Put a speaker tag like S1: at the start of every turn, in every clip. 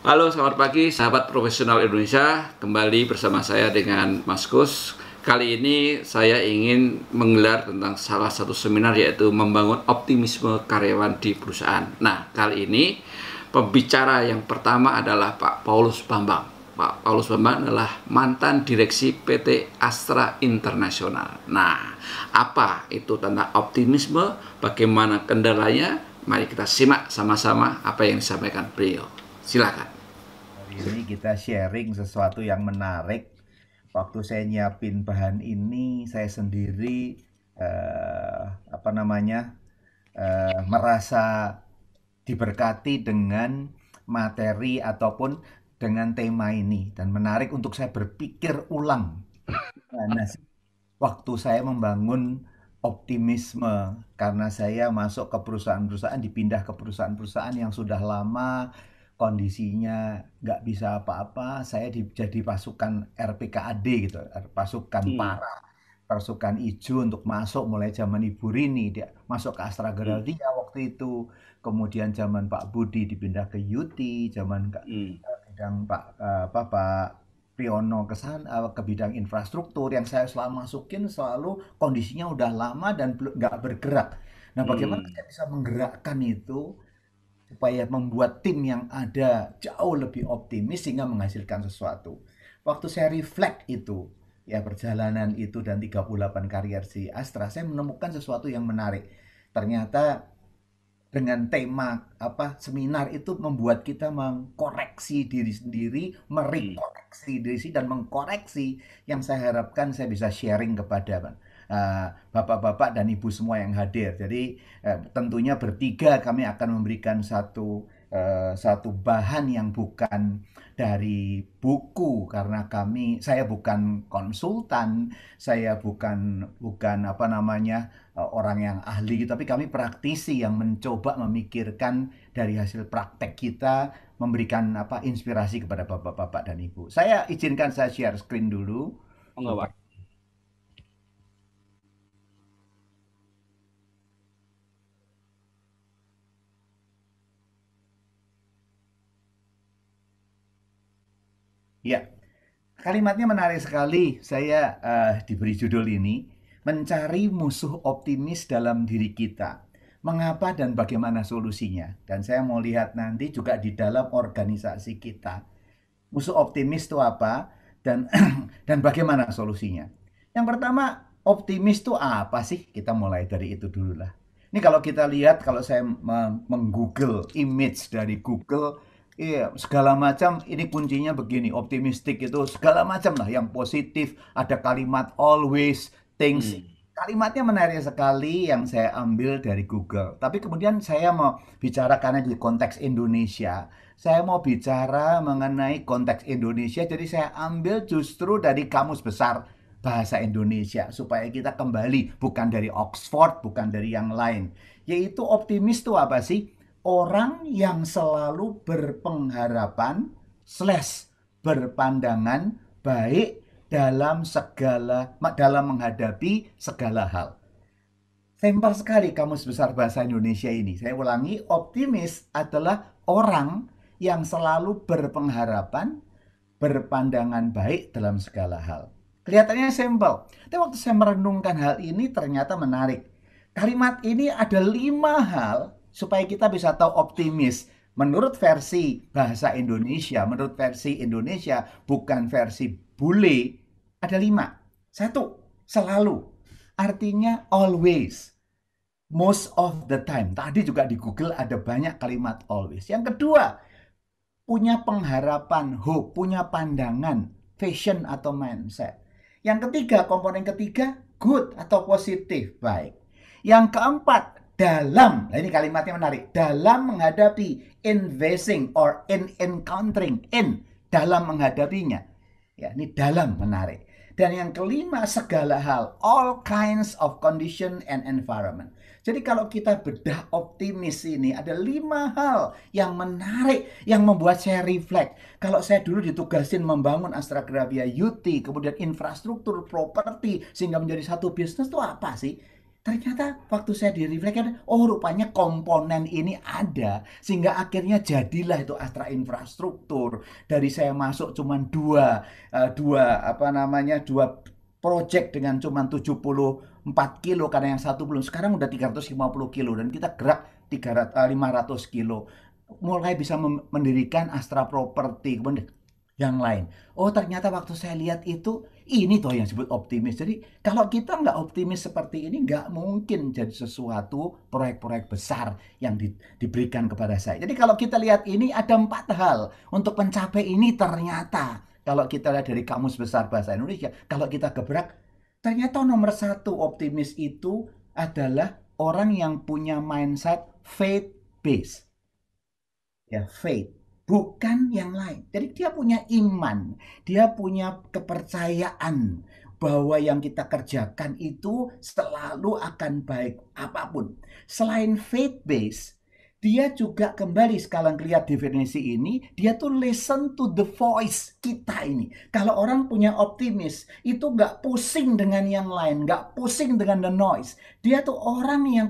S1: Halo, selamat pagi sahabat profesional Indonesia. Kembali bersama saya dengan Mas Kus. Kali ini saya ingin menggelar tentang salah satu seminar, yaitu membangun optimisme karyawan di perusahaan. Nah, kali ini pembicara yang pertama adalah Pak Paulus Bambang. Pak Paulus Bambang adalah mantan direksi PT Astra Internasional. Nah, apa itu tentang optimisme? Bagaimana kendalanya? Mari kita simak sama-sama apa yang disampaikan beliau. Silakan.
S2: Hari ini kita sharing sesuatu yang menarik. Waktu saya nyiapin bahan ini, saya sendiri eh, apa namanya merasa diberkati dengan materi ataupun dengan tema ini dan menarik untuk saya berpikir ulang. Nah, waktu saya membangun optimisme karena saya masuk ke perusahaan-perusahaan, dipindah ke perusahaan-perusahaan yang sudah lama kondisinya nggak bisa apa-apa, saya jadi pasukan RPKAD gitu, pasukan
S1: Hmm.
S2: para, pasukan hijau untuk masuk mulai zaman Ibu Rini, dia masuk ke Astra
S1: Hmm.
S2: Geraldia waktu itu, kemudian zaman Pak Budi dipindah ke UT, zaman
S1: Hmm.
S2: bidang Pak Priyono ke sana, ke bidang infrastruktur yang saya selalu masukin selalu kondisinya udah lama dan belum nggak bergerak. Nah, bagaimana
S1: Hmm.
S2: saya bisa menggerakkan itu supaya membuat tim yang ada jauh lebih optimis sehingga menghasilkan sesuatu. Waktu saya reflect itu, ya perjalanan itu dan 38 karier si Astra, saya menemukan sesuatu yang menarik. Ternyata dengan tema seminar itu membuat kita mengkoreksi diri sendiri,
S1: Hmm.
S2: merekoreksi diri sendiri dan mengkoreksi yang saya harapkan saya bisa sharing kepada bapak-bapak dan ibu semua yang hadir. Jadi tentunya bertiga kami akan memberikan satu bahan yang bukan dari buku karena saya bukan konsultan, saya bukan bukan apa namanya orang yang ahli, tapi kami praktisi yang mencoba memikirkan dari hasil praktek kita, memberikan inspirasi kepada bapak-bapak dan ibu. Saya izinkan saya share screen dulu
S1: Enggak, Pak.
S2: supaya ya, kalimatnya menarik sekali. Saya diberi judul ini, mencari musuh optimis dalam diri kita. Mengapa dan bagaimana solusinya? Dan saya mau lihat nanti juga di dalam organisasi kita. Musuh optimis itu apa? Dan dan bagaimana solusinya? Yang pertama, optimis itu apa sih? Kita mulai dari itu dulu lah. Ini kalau kita lihat, kalau saya menggoogle image dari Google, iya, segala macam ini kuncinya begini, optimistik itu segala macam lah yang positif, ada kalimat always, things.
S1: Hmm.
S2: Kalimatnya menarik sekali yang saya ambil dari Google. Tapi kemudian saya mau bicara karena di konteks Indonesia. Saya mau bicara mengenai konteks Indonesia, jadi saya ambil justru dari Kamus Besar Bahasa Indonesia supaya kita kembali bukan dari Oxford, bukan dari yang lain. Yaitu optimis itu apa sih? Orang yang selalu berpengharapan slash berpandangan baik dalam menghadapi segala hal. Simpel sekali Kamus Besar Bahasa Indonesia ini. Saya ulangi, optimis adalah orang yang selalu berpengharapan, berpandangan baik dalam segala hal. Kelihatannya simpel. Tapi waktu saya merenungkan hal ini ternyata menarik. Kalimat ini ada 5 hal supaya kita bisa tahu optimis. Menurut versi bahasa Indonesia, menurut versi Indonesia, bukan versi bule, ada 5. Satu, selalu. Artinya always. Most of the time. Tadi juga di Google ada banyak kalimat always. Yang kedua, punya pengharapan, hope, punya pandangan, vision atau mindset. Yang ketiga, komponen ketiga, good atau positif, baik. Yang keempat, dalam, nah ini kalimatnya menarik, dalam menghadapi, investing or in encountering, dalam menghadapinya. Ya, ini dalam menarik. Dan yang kelima, segala hal, all kinds of condition and environment. Jadi kalau kita bedah optimis ini, ada 5 hal yang menarik, yang membuat saya reflect. Kalau saya dulu ditugasin membangun Astra Gravia UT, kemudian infrastruktur, properti, sehingga menjadi satu bisnis, itu apa sih? Ternyata waktu saya direfleksikan, oh rupanya komponen ini ada, sehingga akhirnya jadilah itu Astra Infrastruktur. Dari saya masuk cuman dua project dengan cuman 74 kilo, karena yang satu belum, sekarang udah 350 kilo, dan kita gerak 500 kilo. Mulai bisa mendirikan Astra Property, kemudian yang lain. Oh ternyata waktu saya lihat itu, ini toh yang disebut optimis. Jadi kalau kita nggak optimis seperti ini, nggak mungkin jadi sesuatu proyek-proyek besar yang diberikan kepada saya. Jadi kalau kita lihat ini ada 4 hal untuk mencapai ini. Ternyata kalau kita lihat dari Kamus Besar Bahasa Indonesia, kalau kita gebrak, ternyata nomor 1 optimis itu adalah orang yang punya mindset faith based. Ya, faith, bukan yang lain. Jadi dia punya iman, dia punya kepercayaan bahwa yang kita kerjakan itu selalu akan baik apapun. Selain faith based, dia juga kembali, sekalian lihat definisi ini, dia tuh listen to the voice kita ini. Kalau orang punya optimis, itu nggak pusing dengan yang lain, nggak pusing dengan the noise. Dia tuh orang yang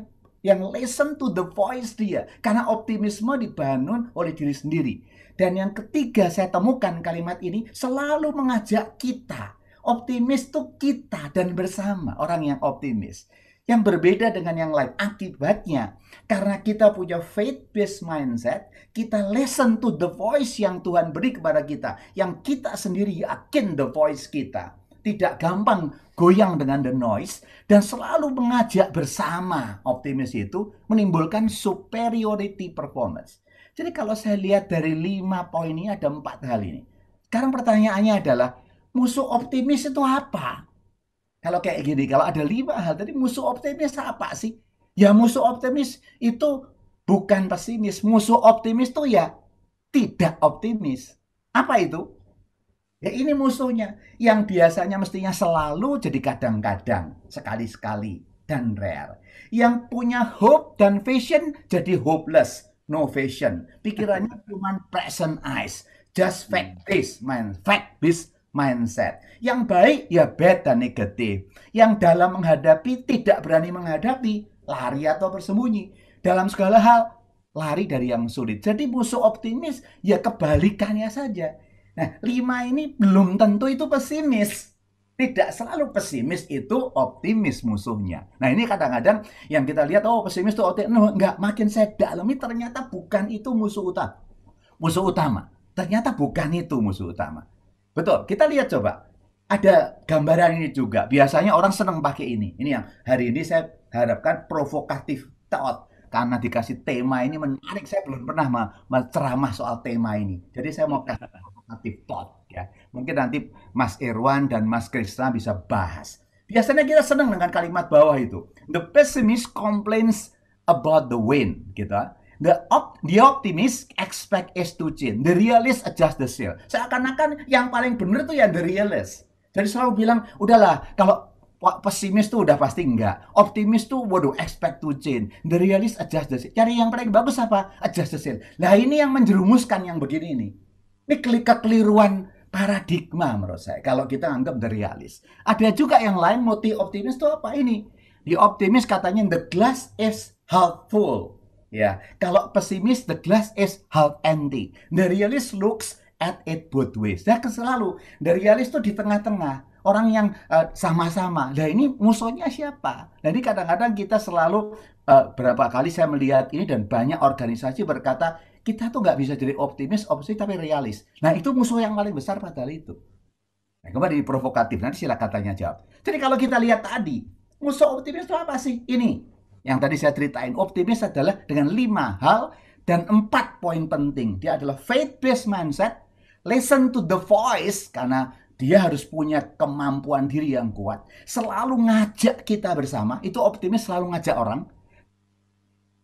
S2: listen to the voice dia. Karena optimisme dibangun oleh diri sendiri. Dan yang ketiga saya temukan kalimat ini selalu mengajak kita. Optimis itu kita dan bersama, orang yang optimis. Yang berbeda dengan yang lain. Akibatnya, karena kita punya faith-based mindset, kita listen to the voice yang Tuhan beri kepada kita. Yang kita sendiri yakin the voice kita. Tidak gampang goyang dengan the noise, dan selalu mengajak bersama. Optimis itu menimbulkan superiority performance. Jadi kalau saya lihat dari 5 poin ini, ada 4 hal ini. Sekarang pertanyaannya adalah, musuh optimis itu apa? Kalau kayak gini, kalau ada 5 hal tadi, musuh optimis apa sih? Ya musuh optimis itu bukan pesimis. Musuh optimis itu ya tidak optimis. Apa itu? Ya ini musuhnya, yang biasanya mestinya selalu jadi kadang-kadang, sekali-sekali, dan rare. Yang punya hope dan vision jadi hopeless, no vision. Pikirannya cuma present eyes, just fact-based mindset. Yang baik ya bad dan negatif. Yang dalam menghadapi tidak berani menghadapi, lari atau bersembunyi. Dalam segala hal, lari dari yang sulit. Jadi musuh optimis ya kebalikannya saja. Nah, 5 ini belum tentu itu pesimis. Tidak selalu pesimis itu optimis musuhnya. Nah, ini kadang-kadang yang kita lihat, oh pesimis itu optimis. No, enggak, makin saya dalami ternyata bukan itu musuh utama. Musuh utama. Ternyata bukan itu musuh utama. Betul, kita lihat coba. Ada gambaran ini juga. Biasanya orang senang pakai ini. Ini yang hari ini saya harapkan provokatif thought. Karena dikasih tema ini menarik. Saya belum pernah ceramah soal tema ini. Jadi saya mau kasih provokatif thought. Ya. Mungkin nanti Mas Irwan dan Mas Krisna bisa bahas. Biasanya kita senang dengan kalimat bawah itu. The pessimist complains about the wind. Gitu. The optimist expect it to change. The realist adjust the sail. Seakan-akan yang paling benar tuh ya the realist. Jadi selalu bilang, udahlah, kalau pesimis tuh udah pasti enggak. Optimis tuh, waduh, expect to change. The realist adjust the sail. Cari yang paling bagus apa? Adjust the sail. Nah ini yang menjerumuskan yang begini ini. Ini kekeliruan paradigma menurut saya. Kalau kita anggap the realist. Ada juga yang lain, motif optimis tuh apa ini? Di optimis katanya the glass is half full. Ya, kalau pesimis the glass is half empty. The realist looks at it both ways. Ya, selalu the realist itu di tengah-tengah. Orang yang sama-sama. Nah, ini musuhnya siapa? Nah, ini kadang-kadang kita selalu berapa kali saya melihat ini dan banyak organisasi berkata kita tuh nggak bisa jadi optimis tapi realis. Nah, itu musuh yang paling besar padahal itu. Nah, kembali provokatif. Nanti silakan tanya jawab. Jadi kalau kita lihat tadi, musuh optimis itu apa sih? Ini. Yang tadi saya ceritain, optimis adalah dengan 5 hal dan 4 poin penting. Dia adalah faith-based mindset, listen to the voice, karena dia harus punya kemampuan diri yang kuat. Selalu ngajak kita bersama, itu optimis selalu ngajak orang,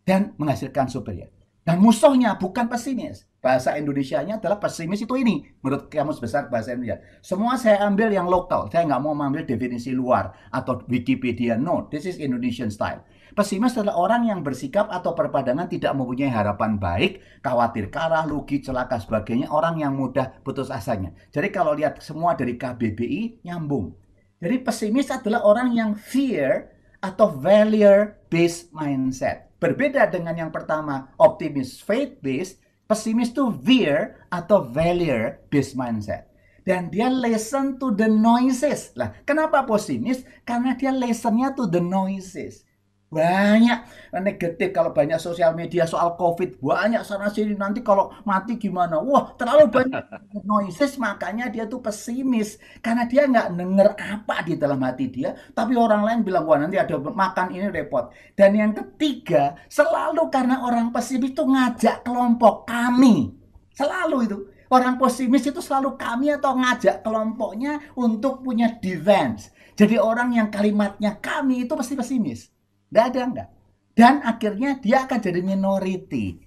S2: dan menghasilkan superior. Dan musuhnya bukan pesimis. Bahasa Indonesianya adalah pesimis itu ini. Menurut Kamus Besar Bahasa Indonesia. Semua saya ambil yang lokal. Saya nggak mau mengambil definisi luar atau Wikipedia. No, this is Indonesian style. Pesimis adalah orang yang bersikap atau berpandangan tidak mempunyai harapan baik, khawatir kalah, rugi, celaka, sebagainya. Orang yang mudah putus asanya. Jadi kalau lihat semua dari KBBI, nyambung. Jadi pesimis adalah orang yang fear atau failure-based mindset. Berbeda dengan yang pertama, optimis faith-based, pesimis itu fear atau failure-based mindset. Dan dia listen to the noises. Lah, kenapa pesimis? Karena dia listennya to the noises. Banyak negatif kalau banyak sosial media soal COVID, banyak sana sini, nanti kalau mati gimana? Wah, terlalu banyak noises, makanya dia tuh pesimis karena dia nggak denger apa di dalam hati dia, tapi orang lain bilang wah nanti ada makan ini repot. Dan yang ketiga, selalu karena orang pesimis itu ngajak kelompok kami, selalu itu. Orang pesimis itu selalu kami atau ngajak kelompoknya untuk punya defense. Jadi orang yang kalimatnya kami itu pasti pesimis. Nggak ada, enggak. Dan akhirnya dia akan jadi minority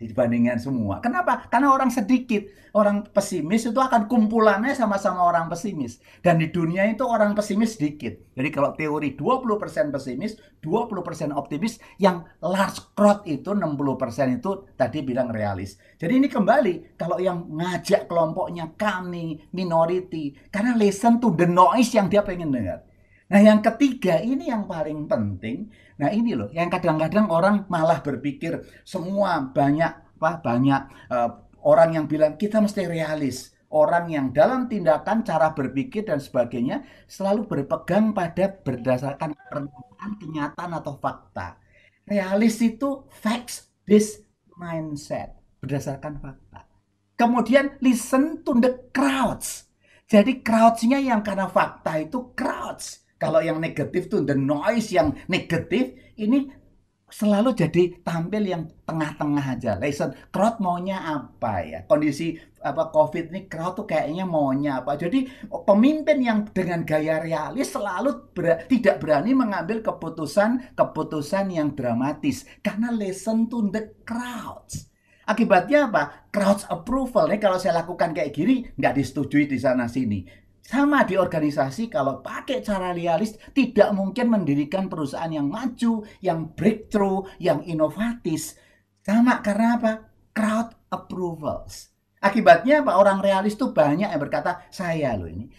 S2: dibandingkan semua. Kenapa? Karena orang sedikit. Orang pesimis itu akan kumpulannya sama-sama orang pesimis. Dan di dunia itu orang pesimis sedikit. Jadi kalau teori 20% pesimis, 20% optimis, yang large crowd itu 60% itu tadi bilang realis. Jadi ini kembali, kalau yang ngajak kelompoknya kami, minority, karena listen to the noise yang dia pengen dengar. Nah, yang ketiga ini yang paling penting. Nah, ini loh yang kadang-kadang orang malah berpikir semua banyak orang yang bilang kita mesti realis. Orang yang dalam tindakan, cara berpikir dan sebagainya selalu berpegang pada berdasarkan pernyataan, kenyataan atau fakta. Realis itu facts based mindset, berdasarkan fakta. Kemudian listen to the crowds. Jadi crowds-nya yang karena fakta itu crowds. Kalau yang negatif tuh the noise yang negatif ini selalu jadi tampil yang tengah-tengah aja. Listen, crowd maunya apa ya? Kondisi COVID ini crowd tuh kayaknya maunya apa? Jadi pemimpin yang dengan gaya realis selalu tidak berani mengambil keputusan yang dramatis karena listen to the crowds. Akibatnya apa? Crowds approval. Nih kalau saya lakukan kayak gini nggak disetujui di sana sini. Sama di organisasi kalau pakai cara realis tidak mungkin mendirikan perusahaan yang maju, yang breakthrough, yang inovatif. Sama karena apa? Crowd approvals. Akibatnya apa? Orang realis tuh banyak yang berkata, saya loh ini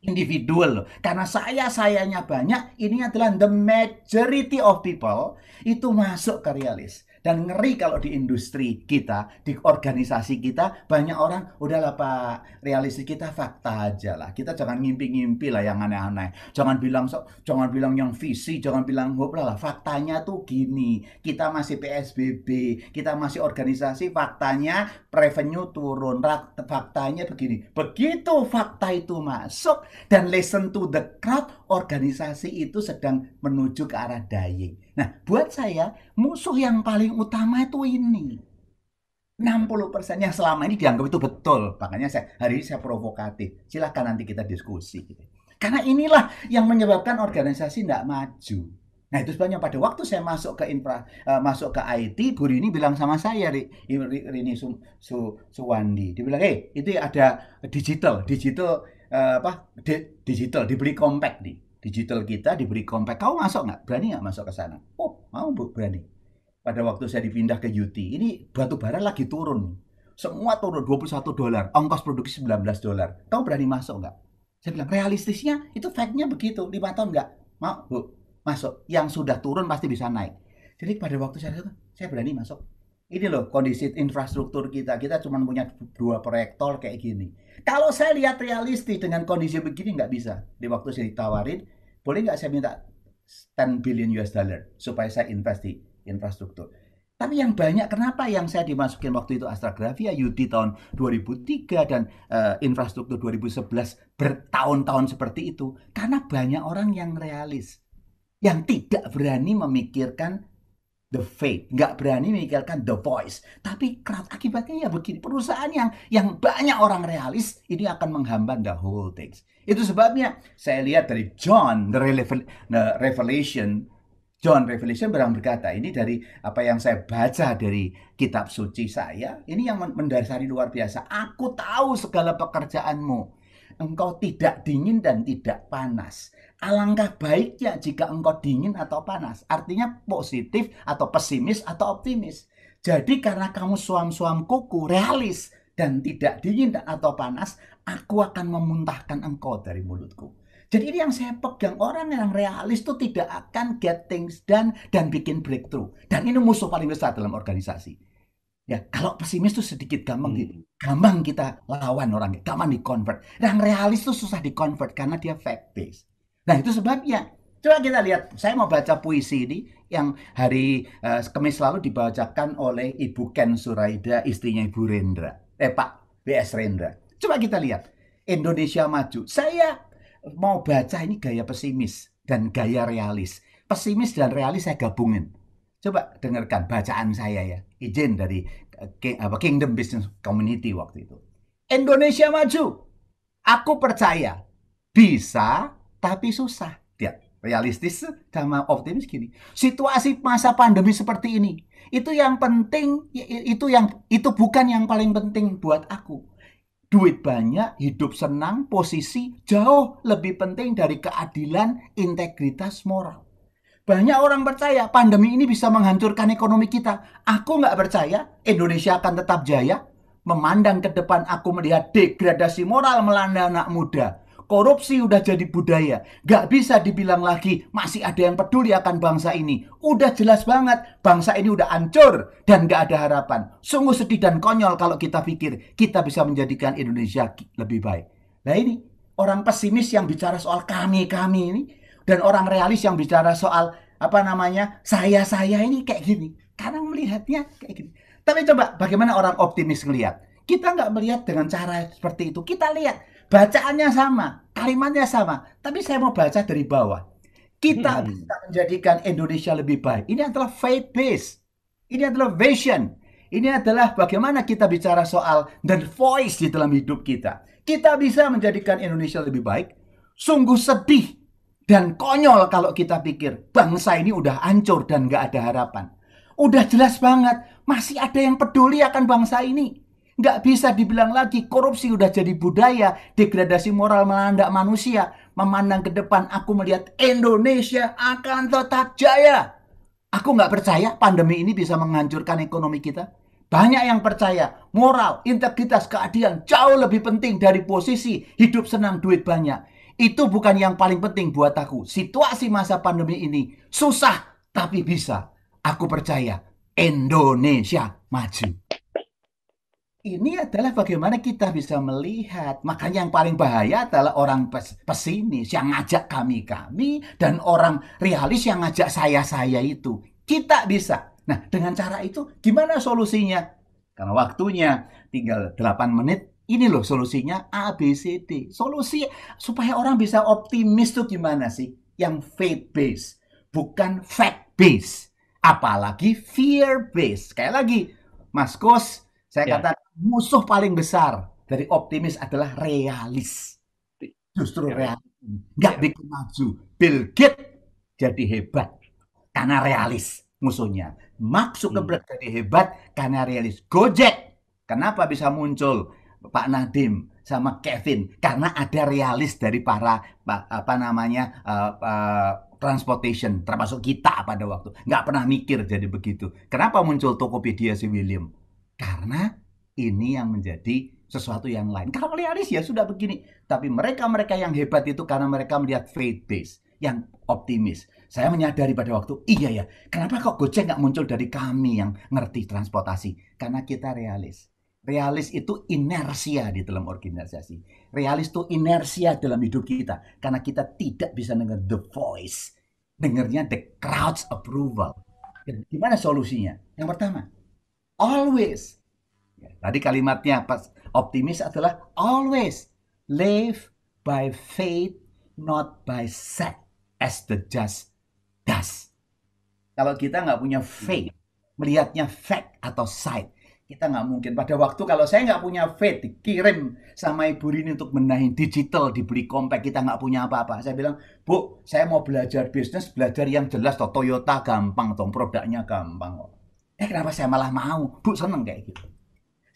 S2: individual loh. Karena sayanya banyak, ini adalah the majority of people itu masuk ke realis. Dan ngeri kalau di industri kita, di organisasi kita, banyak orang, udahlah Pak, realistis kita fakta aja lah. Kita jangan ngimpi-ngimpi lah yang aneh-aneh. Jangan bilang yang visi, jangan bilang hope lah. Faktanya tuh gini, kita masih PSBB, kita masih organisasi, faktanya revenue turun, faktanya begini. Begitu fakta itu masuk dan listen to the crowd, organisasi itu sedang menuju ke arah dying. Nah, buat saya, musuh yang paling utama itu ini. 60% yang selama ini dianggap itu betul. Makanya hari ini saya provokatif. Silahkan nanti kita diskusi. Karena inilah yang menyebabkan organisasi tidak maju. Nah, itu sebabnya pada waktu saya masuk ke IT, Bu Rini bilang sama saya, Rini Suwandi. Dia bilang, itu ada digital, dibeli compact nih. Digital kita diberi compact. Kau masuk nggak? Berani nggak masuk ke sana? Oh, mau Bu, berani. Pada waktu saya dipindah ke UT, ini batu bara lagi turun. Semua turun $21. Ongkos produksi $19. Kau berani masuk nggak? Saya bilang, realistisnya itu fact-nya begitu. 5 tahun nggak? Mau, Bu, masuk. Yang sudah turun pasti bisa naik. Jadi pada waktu saya berani masuk. Ini loh kondisi infrastruktur kita. Kita cuma punya 2 proyektor kayak gini. Kalau saya lihat realistis dengan kondisi begini nggak bisa. Di waktu saya ditawarin, boleh nggak saya minta 10 billion US dollar supaya saya invest di infrastruktur. Tapi yang banyak, kenapa yang saya dimasukin waktu itu Astragrafia, UT tahun 2003 dan infrastruktur 2011 bertahun-tahun seperti itu. Karena banyak orang yang realis. Yang tidak berani memikirkan the faith, nggak berani memikirkan the voice. Tapi akibatnya ya begini, perusahaan yang banyak orang realis ini akan menghambat the whole things. Itu sebabnya saya lihat dari John Revelation berkata, ini dari apa yang saya baca dari kitab suci saya, ini yang mendasari luar biasa. Aku tahu segala pekerjaanmu. Engkau tidak dingin dan tidak panas. Alangkah baiknya jika engkau dingin atau panas. Artinya positif atau pesimis atau optimis. Jadi karena kamu suam-suam kuku, realis, dan tidak dingin atau panas, aku akan memuntahkan engkau dari mulutku. Jadi ini yang saya pegang, orang yang realis itu tidak akan get things done dan bikin breakthrough. Dan ini musuh paling besar dalam organisasi. Ya, kalau pesimis itu sedikit gampang kita lawan orang, gampang di convert. Yang realis itu susah di convert karena dia fact based. Nah, itu sebabnya. Coba kita lihat, saya mau baca puisi ini yang hari Kamis lalu dibacakan oleh Ibu Ken Suraida, istrinya Ibu Rendra. Pak BS Rendra. Coba kita lihat. Indonesia Maju. Saya mau baca ini gaya pesimis dan gaya realis. Pesimis dan realis saya gabungin. Coba dengarkan bacaan saya ya. Izin dari Kingdom Business Community waktu itu. Indonesia Maju. Aku percaya bisa tapi susah. Lihat, realistis sama optimis gini. Situasi masa pandemi seperti ini, itu yang penting, itu bukan yang paling penting buat aku. Duit banyak, hidup senang, posisi jauh lebih penting dari keadilan, integritas, moral. Banyak orang percaya pandemi ini bisa menghancurkan ekonomi kita. Aku nggak percaya Indonesia akan tetap jaya. Memandang ke depan, aku melihat degradasi moral melanda anak muda. Korupsi udah jadi budaya. Nggak bisa dibilang lagi masih ada yang peduli akan bangsa ini. Udah jelas banget bangsa ini udah hancur dan nggak ada harapan. Sungguh sedih dan konyol kalau kita pikir kita bisa menjadikan Indonesia lebih baik. Nah ini orang pesimis yang bicara soal kami ini, dan orang realis yang bicara soal saya ini kayak gini. Karena melihatnya kayak gini. Tapi coba bagaimana orang optimis ngelihat? Kita nggak melihat dengan cara seperti itu. Kita lihat bacaannya sama, kalimatnya sama. Tapi saya mau baca dari bawah. Kita bisa menjadikan Indonesia lebih baik. Ini adalah faith based. Ini adalah vision. Ini adalah bagaimana kita bicara soal the voice di dalam hidup kita. Kita bisa menjadikan Indonesia lebih baik. Sungguh sedih dan konyol kalau kita pikir bangsa ini udah hancur dan gak ada harapan. Udah jelas banget masih ada yang peduli akan bangsa ini. Nggak bisa dibilang lagi korupsi udah jadi budaya, degradasi moral melanda manusia. Memandang ke depan, aku melihat Indonesia akan tetap jaya. Aku nggak percaya pandemi ini bisa menghancurkan ekonomi kita. Banyak yang percaya moral, integritas, keadilan jauh lebih penting dari posisi hidup senang duit banyak. Itu bukan yang paling penting buat aku. Situasi masa pandemi ini susah tapi bisa. Aku percaya Indonesia maju. Ini adalah bagaimana kita bisa melihat. Makanya yang paling bahaya adalah orang pesimis yang ngajak kami, dan orang realis yang ngajak saya itu. Kita bisa. Nah, dengan cara itu gimana solusinya? Karena waktunya tinggal 8 menit. Ini loh solusinya A, B, C, D. Solusi supaya orang bisa optimis tuh gimana sih? Yang faith based, bukan fact based. Apalagi fear based. Sekali lagi, Mas Kus, saya katakan musuh paling besar dari optimis adalah realis. Justru realis. Nggak bikin maju. Bill Gates jadi hebat karena realis musuhnya. Mark Zuckerberg jadi hebat karena realis. Gojek, kenapa bisa muncul Pak Nadiem sama Kevin? Karena ada realis dari para transportation, termasuk kita pada waktu. Nggak pernah mikir jadi begitu. Kenapa muncul Tokopedia si William? Karena ini yang menjadi sesuatu yang lain. Kalau realis ya sudah begini. Tapi mereka-mereka yang hebat itu karena mereka melihat faith based, yang optimis. Saya menyadari pada waktu, iya ya, kenapa kok Gojek nggak muncul dari kami yang ngerti transportasi? Karena kita realis. Realis itu inersia di dalam organisasi. Realis itu inersia dalam hidup kita. Karena kita tidak bisa dengar the voice. Dengarnya the crowd's approval. Dan gimana solusinya? Yang pertama, always. Tadi kalimatnya pas optimis adalah always live by faith, not by sight, as the just does. Kalau kita nggak punya faith, melihatnya fact atau sight, kita nggak mungkin. Pada waktu kalau saya nggak punya faith, dikirim sama Ibu Rini untuk benahin digital, dibeli compact, kita nggak punya apa-apa. Saya bilang, Bu, saya mau belajar bisnis, belajar yang jelas. Toyota gampang, produknya gampang. Kenapa saya malah mau? Bu, seneng kayak gitu.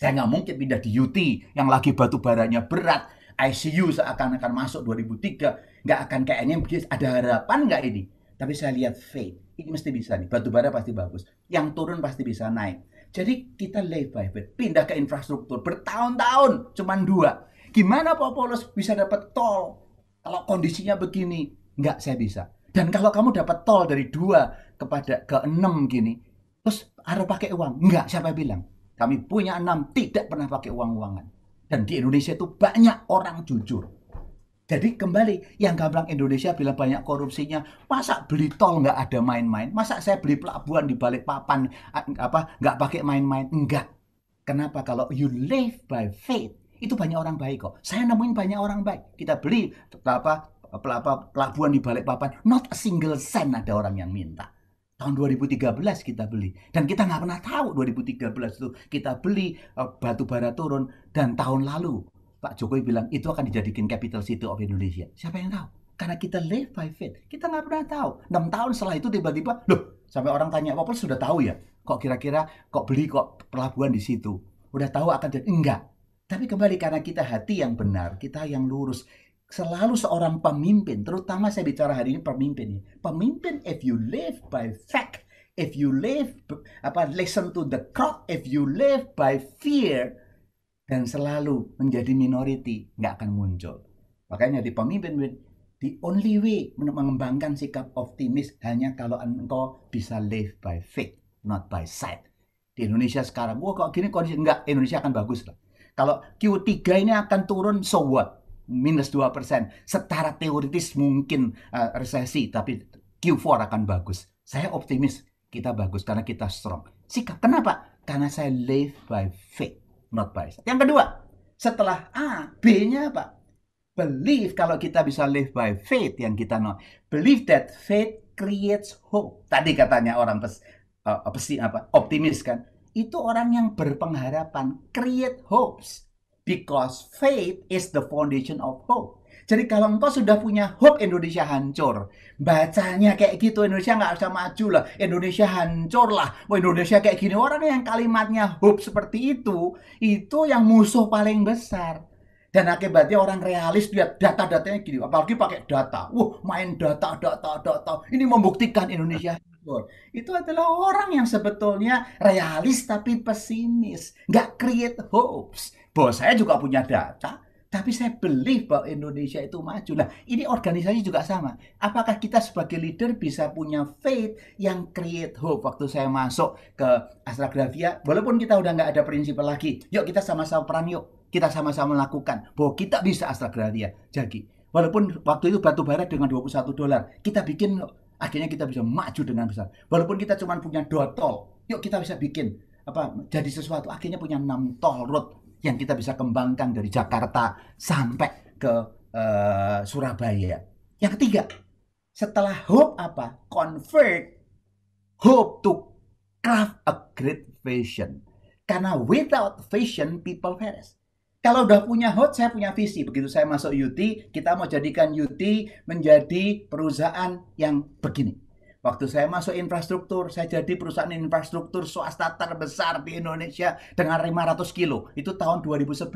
S2: Saya nggak mungkin pindah di UT yang lagi batu baranya berat. ICU seakan-akan masuk 2003. Nggak akan kayaknya ada harapan nggak ini? Tapi saya lihat faith. Ini mesti bisa nih. Batu bara pasti bagus. Yang turun pasti bisa naik. Jadi kita live by faith. Pindah ke infrastruktur. Bertahun-tahun. Cuman 2. Gimana Pak Paulus bisa dapat tol? Kalau kondisinya begini, nggak saya bisa. Dan kalau kamu dapat tol dari 2 ke 6 gini, terus harus pakai uang. Nggak, siapa bilang? Kami punya 6, tidak pernah pakai uang-uangan. Dan di Indonesia itu banyak orang jujur. Jadi kembali, yang gampang Indonesia bilang banyak korupsinya. Masa beli tol nggak ada main-main? Masa saya beli pelabuhan di Balikpapan nggak pakai main-main? Enggak. Kenapa? Kalau you live by faith, itu banyak orang baik kok. Saya nemuin banyak orang baik. Kita beli pelabuhan di Balikpapan, not a single cent ada orang yang minta. Tahun 2013 kita beli. Dan kita nggak pernah tahu 2013 itu kita beli batu bara turun. Dan tahun lalu Pak Jokowi bilang itu akan dijadikan capital city of Indonesia. Siapa yang tahu? Karena kita live by faith. Kita nggak pernah tahu. 6 tahun setelah itu tiba-tiba, loh, sampai orang tanya, Popol sudah tahu ya? Kok kira-kira kok beli kok pelabuhan di situ? Udah tahu akan jadi? Enggak. Tapi kembali karena kita hati yang benar, kita yang lurus. Selalu seorang pemimpin, terutama saya bicara hari ini pemimpin. Pemimpin, if you live by fact, if you live, listen to the crowd, if you live by fear, dan selalu menjadi minority, nggak akan muncul. Makanya di pemimpin, the only way mengembangkan sikap optimis hanya kalau engkau bisa live by faith, not by sight. Di Indonesia sekarang, wah kok gini kondisi, enggak, Indonesia akan bagus lah. Kalau Q3 ini akan turun, so what? Minus 2%. Secara teoritis mungkin resesi, tapi Q4 akan bagus. Saya optimis kita bagus karena kita strong. Sikap, kenapa? Karena saya live by faith, not by sight. Yang kedua, setelah A, B-nya apa? Believe. Kalau kita bisa live by faith yang kita know. Believe that faith creates hope. Tadi katanya orang optimis kan. Itu orang yang berpengharapan, create hopes. Because faith is the foundation of hope. Jadi kalau engkau sudah punya hope Indonesia hancur, bacanya kayak gitu, Indonesia nggak bisa maju lah, Indonesia hancur lah, mau Indonesia kayak gini. Orang yang kalimatnya hope seperti itu yang musuh paling besar. Dan akibatnya orang realis lihat data-datanya gini, apalagi pakai data. Main data. Ini membuktikan Indonesia hancur. Itu adalah orang yang sebetulnya realis tapi pesimis, nggak create hopes. Bahwa saya juga punya data, tapi saya believe bahwa Indonesia itu maju. Nah, ini organisasi juga sama. Apakah kita sebagai leader bisa punya faith yang create hope? Waktu saya masuk ke Astragrafia, walaupun kita udah nggak ada prinsip lagi, yuk kita sama-sama peran yuk. Kita sama-sama melakukan bahwa kita bisa Astragrafia jadi. Walaupun waktu itu batu bara dengan $21, kita bikin, akhirnya kita bisa maju dengan besar. Walaupun kita cuma punya 2 tol, yuk kita bisa bikin jadi sesuatu. Akhirnya punya 6 tol road yang kita bisa kembangkan dari Jakarta sampai ke Surabaya. Yang ketiga, setelah hope apa? Convert hope to craft a great vision. Karena without vision, people perish. Kalau udah punya hope, saya punya visi. Begitu saya masuk UT, kita mau jadikan UT menjadi perusahaan yang begini. Waktu saya masuk infrastruktur, saya jadi perusahaan infrastruktur swasta terbesar di Indonesia dengan 500 kilo. Itu tahun 2011.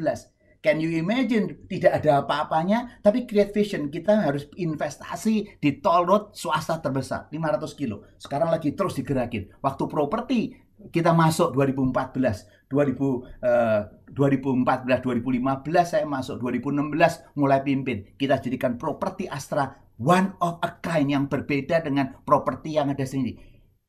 S2: Can you imagine? Tidak ada apa-apanya, tapi create vision. Kita harus investasi di toll road swasta terbesar, 500 kilo. Sekarang lagi terus digerakin. Waktu properti, kita masuk 2014, 2015 saya masuk, 2016 mulai pimpin. Kita jadikan properti Astra one of a kind yang berbeda dengan properti yang ada sendiri.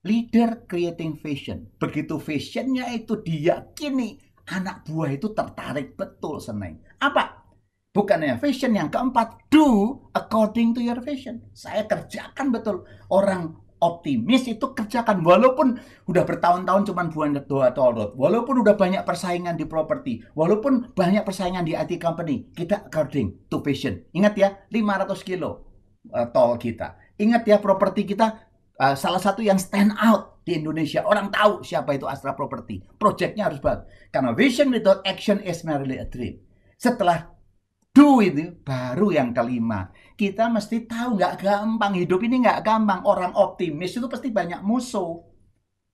S2: Leader creating vision. Begitu visionnya itu diyakini, anak buah itu tertarik betul seneng. Apa? Bukannya vision yang keempat, do according to your vision. Saya kerjakan betul. Orang optimis itu kerjakan walaupun udah bertahun-tahun cuman buang toll road, walaupun udah banyak persaingan di properti, walaupun banyak persaingan di IT company, kita according to vision. Ingat ya, 500 kilo tol kita. Ingat ya, properti kita salah satu yang stand out di Indonesia. Orang tahu siapa itu Astra Property. Projectnya harus bagus. Karena vision without action is merely a dream. Setelah do itu baru yang kelima. Kita mesti tahu nggak gampang. Hidup ini nggak gampang. Orang optimis itu pasti banyak musuh.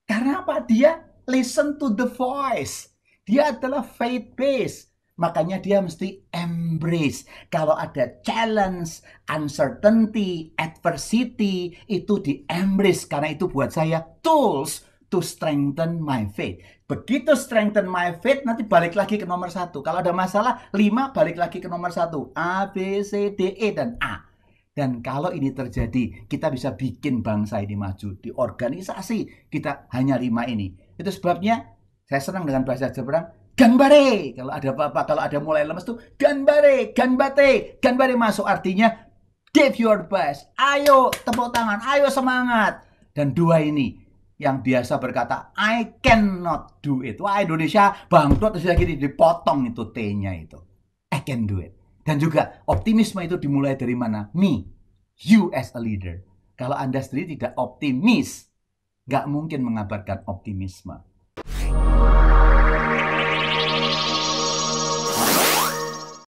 S2: Karena apa? Dia listen to the voice. Dia adalah faith based. Makanya dia mesti embrace. Kalau ada challenge, uncertainty, adversity, itu di embrace. Karena itu buat saya tools to strengthen my faith. Begitu strengthen my faith, nanti balik lagi ke nomor 1. Kalau ada masalah, 5 balik lagi ke nomor 1. A, B, C, D, E, dan A. Dan kalau ini terjadi, kita bisa bikin bangsa ini maju. Di organisasi, kita hanya 5 ini. Itu sebabnya, saya senang dengan bahasa Jepang, ganbare. Kalau ada apa-apa, kalau ada mulai lemes tuh, ganbare, ganbate, ganbare masuk. Artinya, give your best. Ayo, tepuk tangan, ayo semangat. Dan 2 ini, yang biasa berkata, I cannot do it. Wah, Indonesia bangkrut, terus lagi dipotong itu T-nya itu. I can do it. Dan juga optimisme itu dimulai dari mana? Me, you as a leader. Kalau Anda sendiri tidak optimis, nggak mungkin mengabarkan optimisme.